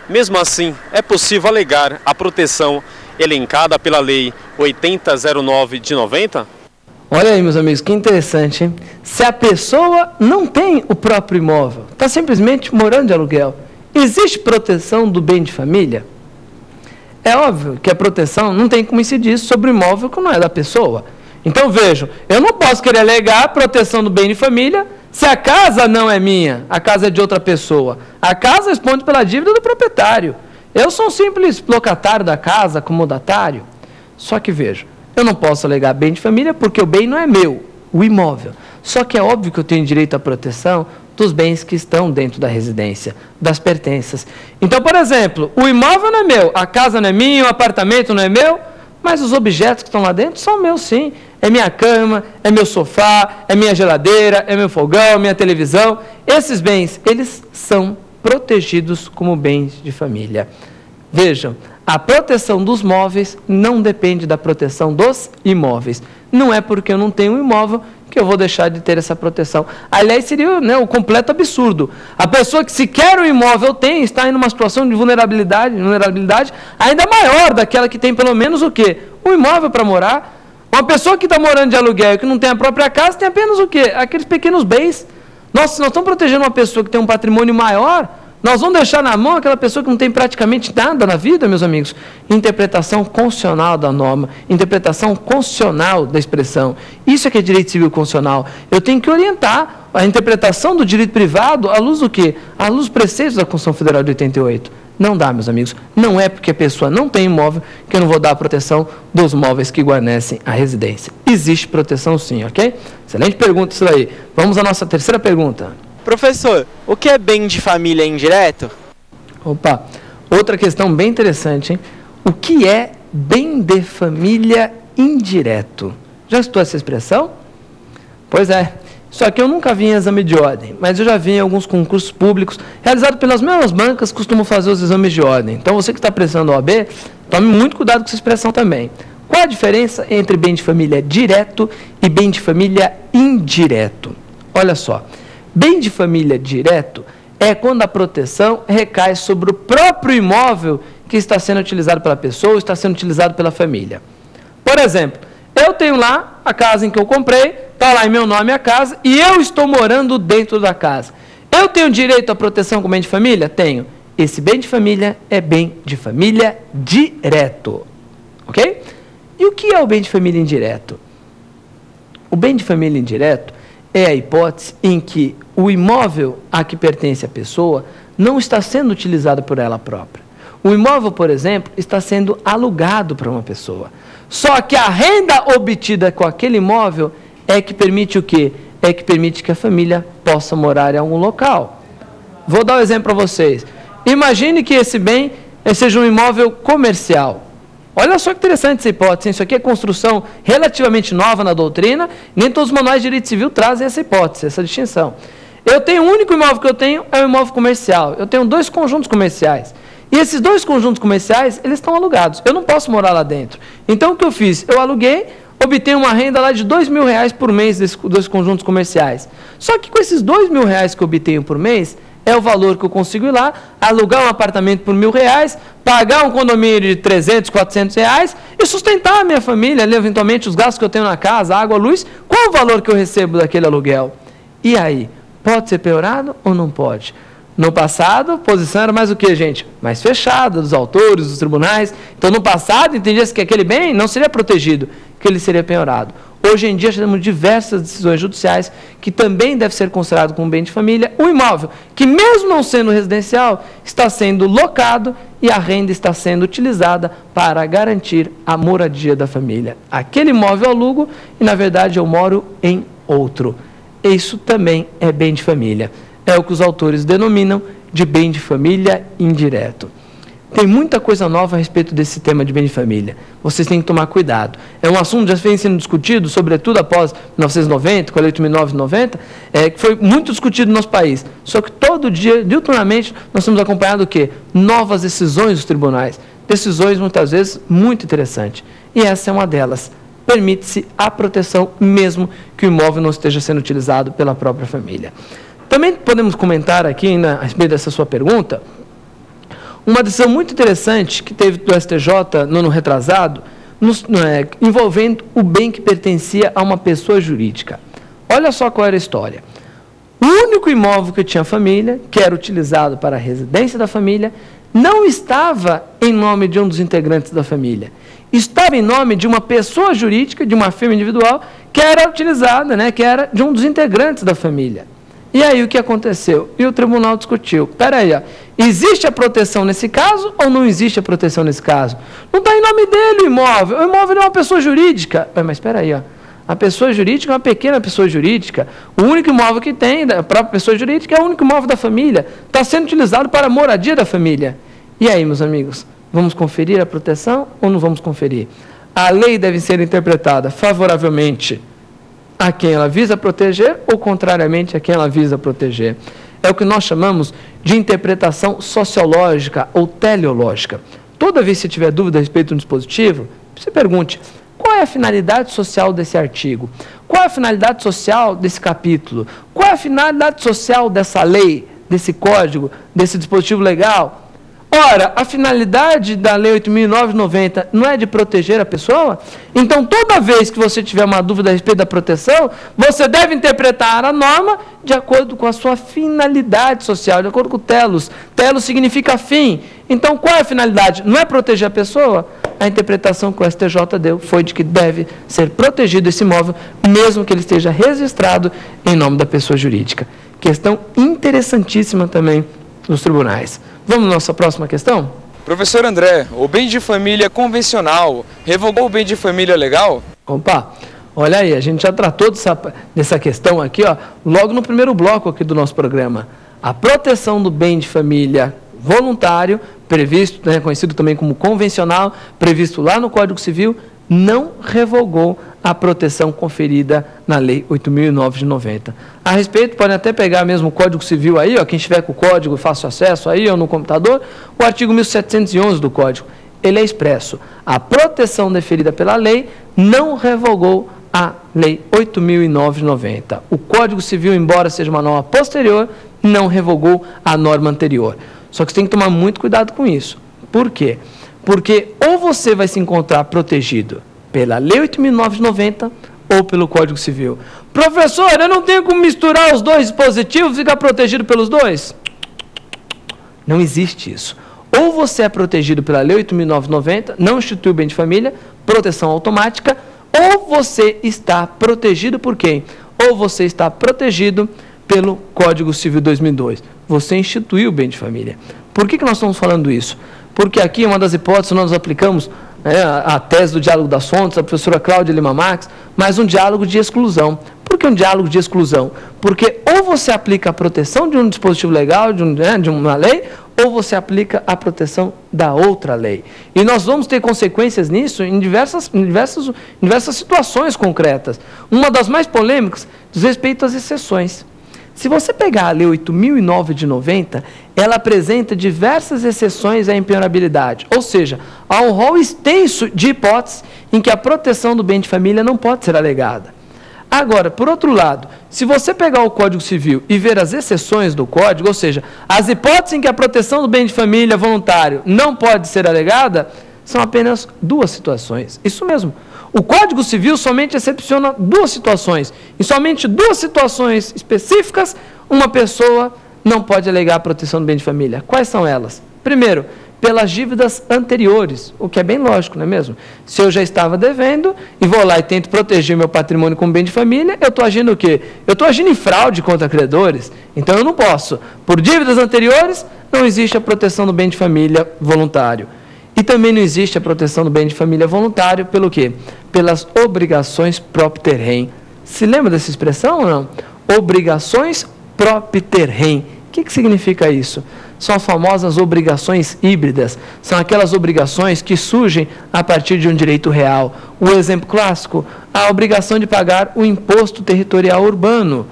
Mesmo assim, é possível alegar a proteção elencada pela Lei 8009 de 90? Olha aí, meus amigos, que interessante, hein? Se a pessoa não tem o próprio imóvel, está simplesmente morando de aluguel, existe proteção do bem de família? É óbvio que a proteção não tem como incidir sobre o imóvel que não é da pessoa. Então, vejam, eu não posso querer alegar a proteção do bem de família se a casa não é minha, a casa é de outra pessoa. A casa responde pela dívida do proprietário. Eu sou um simples locatário da casa, acomodatário. Só que, vejam, eu não posso alegar bem de família porque o bem não é meu, o imóvel. Só que é óbvio que eu tenho direito à proteção dos bens que estão dentro da residência, das pertenças. Então, por exemplo, o imóvel não é meu, a casa não é minha, o apartamento não é meu, mas os objetos que estão lá dentro são meus, sim. É minha cama, é meu sofá, é minha geladeira, é meu fogão, minha televisão. Esses bens, eles são protegidos como bens de família. Vejam, a proteção dos móveis não depende da proteção dos imóveis. Não é porque eu não tenho um imóvel que eu vou deixar de ter essa proteção. Aliás, seria, né, o completo absurdo. A pessoa que sequer o imóvel tem, está em uma situação de vulnerabilidade ainda maior daquela que tem pelo menos o quê? Um imóvel para morar. Uma pessoa que está morando de aluguel e que não tem a própria casa tem apenas o quê? Aqueles pequenos bens. Nós estamos protegendo uma pessoa que tem um patrimônio maior. Nós vamos deixar na mão aquela pessoa que não tem praticamente nada na vida, meus amigos? Interpretação constitucional da norma, interpretação constitucional da expressão. Isso é que é direito civil constitucional. Eu tenho que orientar a interpretação do direito privado à luz do quê? À luz dos preceitos da Constituição Federal de 88. Não dá, meus amigos. Não é porque a pessoa não tem imóvel que eu não vou dar a proteção dos móveis que guarnecem a residência. Existe proteção sim, ok? Excelente pergunta isso daí. Vamos à nossa terceira pergunta. Professor, o que é bem de família indireto? Opa, outra questão bem interessante, hein? O que é bem de família indireto? Já escutou essa expressão? Pois é. Só que eu nunca vi em exame de ordem, mas eu já vi em alguns concursos públicos, realizados pelas mesmas bancas que costumam fazer os exames de ordem. Então, você que está prestando OAB, tome muito cuidado com essa expressão também. Qual a diferença entre bem de família direto e bem de família indireto? Olha só, bem de família direto é quando a proteção recai sobre o próprio imóvel que está sendo utilizado pela pessoa ou está sendo utilizado pela família. Por exemplo, eu tenho lá a casa em que eu comprei, está lá em meu nome a casa, e eu estou morando dentro da casa. Eu tenho direito à proteção como bem de família? Tenho. Esse bem de família é bem de família direto. Ok? E o que é o bem de família indireto? O bem de família indireto é a hipótese em que o imóvel a que pertence a pessoa não está sendo utilizado por ela própria. O imóvel, por exemplo, está sendo alugado para uma pessoa. Só que a renda obtida com aquele imóvel é que permite o quê? É que permite que a família possa morar em algum local. Vou dar um exemplo para vocês. Imagine que esse bem seja um imóvel comercial. Olha só que interessante essa hipótese. Isso aqui é construção relativamente nova na doutrina. Nem todos os manuais de direito civil trazem essa hipótese, essa distinção. Eu tenho, o único imóvel que eu tenho é um imóvel comercial. Eu tenho 2 conjuntos comerciais. E esses 2 conjuntos comerciais, eles estão alugados. Eu não posso morar lá dentro. Então, o que eu fiz? Eu aluguei, obtenho uma renda lá de R$2.000 por mês desses 2 conjuntos comerciais. Só que com esses R$2.000 que eu obtenho por mês, é o valor que eu consigo ir lá, alugar um apartamento por R$1.000, pagar um condomínio de R$300, R$400 e sustentar a minha família, eventualmente os gastos que eu tenho na casa, água, luz. Qual é o valor que eu recebo daquele aluguel? E aí, pode ser piorado ou não pode? No passado, a posição era mais o que, gente? Mais fechada, dos autores, dos tribunais. Então, no passado, entendia-se que aquele bem não seria protegido, que ele seria penhorado. Hoje em dia, temos diversas decisões judiciais que também deve ser considerado como bem de família. O imóvel, que mesmo não sendo residencial, está sendo locado e a renda está sendo utilizada para garantir a moradia da família. Aquele imóvel eu alugo e, na verdade, eu moro em outro. Isso também é bem de família. É o que os autores denominam de bem de família indireto. Tem muita coisa nova a respeito desse tema de bem de família. Vocês têm que tomar cuidado. É um assunto que já vem sendo discutido, sobretudo após 1990, com a Lei 8.990, que foi muito discutido no nosso país. Só que todo dia, diuturnamente, nós temos acompanhado o quê? Novas decisões dos tribunais. Decisões, muitas vezes, muito interessantes. E essa é uma delas. Permite-se a proteção, mesmo que o imóvel não esteja sendo utilizado pela própria família. Também podemos comentar aqui, a respeito dessa sua pergunta, uma decisão muito interessante que teve do STJ no ano retrasado, envolvendo o bem que pertencia a uma pessoa jurídica. Olha só qual era a história. O único imóvel que tinha a família, que era utilizado para a residência da família, não estava em nome de um dos integrantes da família. Estava em nome de uma pessoa jurídica, de uma firma individual, que era utilizada, que era de um dos integrantes da família. E aí o que aconteceu? E o tribunal discutiu. Espera aí, existe a proteção nesse caso ou não existe a proteção nesse caso? Não está em nome dele o imóvel é uma pessoa jurídica. Mas espera aí, a pessoa jurídica é uma pequena pessoa jurídica. O único imóvel que tem da própria pessoa jurídica é o único imóvel da família. Está sendo utilizado para a moradia da família. E aí, meus amigos, vamos conferir a proteção ou não vamos conferir? A lei deve ser interpretada favoravelmente a quem ela visa proteger ou contrariamente a quem ela visa proteger. É o que nós chamamos de interpretação sociológica ou teleológica. Toda vez que você tiver dúvida a respeito de um dispositivo, você pergunte: qual é a finalidade social desse artigo? Qual é a finalidade social desse capítulo? Qual é a finalidade social dessa lei, desse código, desse dispositivo legal? Ora, a finalidade da Lei 8.990 não é de proteger a pessoa? Então, toda vez que você tiver uma dúvida a respeito da proteção, você deve interpretar a norma de acordo com a sua finalidade social, de acordo com o telos. Telos significa fim. Então, qual é a finalidade? Não é proteger a pessoa? A interpretação que o STJ deu foi de que deve ser protegido esse imóvel, mesmo que ele esteja registrado em nome da pessoa jurídica. Questão interessantíssima também nos tribunais. Vamos à nossa próxima questão? Professor André, o bem de família convencional revogou o bem de família legal? Opa, olha aí, a gente já tratou dessa questão aqui, logo no primeiro bloco aqui do nosso programa. A proteção do bem de família voluntário, previsto, conhecido também como convencional, previsto lá no Código Civil, não revogou a proteção conferida na Lei 8.009 de 90. A respeito, podem até pegar mesmo o Código Civil aí, quem estiver com o código, fácil acesso aí, ou no computador, o artigo 1711 do Código. Ele é expresso. A proteção deferida pela lei não revogou a Lei 8.009 de 90. O Código Civil, embora seja uma norma posterior, não revogou a norma anterior. Só que você tem que tomar muito cuidado com isso. Por quê? Porque ou você vai se encontrar protegido pela Lei 8.009 de 90 ou pelo Código Civil. Professor, eu não tenho como misturar os dois dispositivos e ficar protegido pelos dois? Não existe isso. Ou você é protegido pela Lei 8.009 de 90, não institui o bem de família, proteção automática, ou você está protegido por quem? Ou você está protegido pelo Código Civil 2002. Você instituiu o bem de família. Por que nós estamos falando isso? Porque aqui, uma das hipóteses, nós aplicamos a tese do diálogo das fontes, da professora Cláudia Lima Marques, mas um diálogo de exclusão. Por que um diálogo de exclusão? Porque ou você aplica a proteção de um dispositivo legal, de uma lei, ou você aplica a proteção da outra lei. E nós vamos ter consequências nisso em diversas situações concretas. Uma das mais polêmicas diz respeito às exceções. Se você pegar a Lei 8.009 de 90, ela apresenta diversas exceções à impenhorabilidade, ou seja, há um rol extenso de hipóteses em que a proteção do bem de família não pode ser alegada. Agora, por outro lado, se você pegar o Código Civil e ver as exceções do Código, ou seja, as hipóteses em que a proteção do bem de família voluntário não pode ser alegada, são apenas duas situações. Isso mesmo. O Código Civil somente excepciona duas situações. E somente duas situações específicas, uma pessoa não pode alegar a proteção do bem de família. Quais são elas? Primeiro, pelas dívidas anteriores, o que é bem lógico, não é mesmo? Se eu já estava devendo e vou lá e tento proteger meu patrimônio como bem de família, eu estou agindo o quê? Eu estou agindo em fraude contra credores, então eu não posso. Por dívidas anteriores, não existe a proteção do bem de família voluntário. E também não existe a proteção do bem de família voluntário pelo quê? Pelas obrigações propter rem. Se lembra dessa expressão ou não? Obrigações propter rem. O que significa isso? São as famosas obrigações híbridas. São aquelas obrigações que surgem a partir de um direito real. O exemplo clássico, a obrigação de pagar o imposto territorial urbano,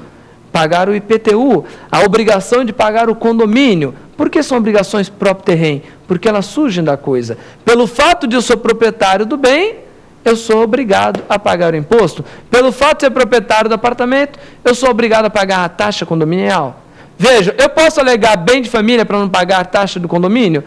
pagar o IPTU, a obrigação de pagar o condomínio. Por que são obrigações propter rem? Porque elas surgem da coisa. Pelo fato de eu ser proprietário do bem, eu sou obrigado a pagar o imposto. Pelo fato de ser proprietário do apartamento, eu sou obrigado a pagar a taxa condominial. Veja, eu posso alegar bem de família para não pagar a taxa do condomínio?